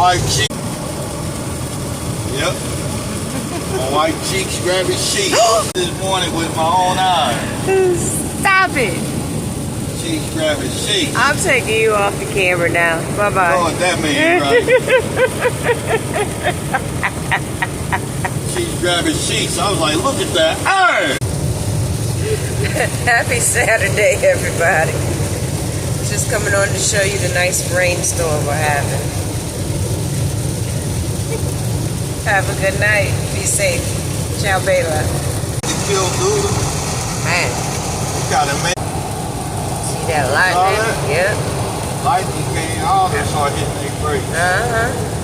white cheek. Yep. My white cheeks grabbing sheets this morning with my own eyes. Stop it. Cheeks grabbing sheets. I'm taking you off the camera now. Bye-bye. Oh, that means right. Cheeks grabbing sheets. I was like, look at that. Hey! Happy Saturday, everybody. Just coming on to show you the nice rainstorm we're having. Have a good night. Be safe. Ciao, Bella. You killed Luda. Man. You gotta make See that lightning? that? Yep. lightning came, all this started hitting their brakes. Uh-huh.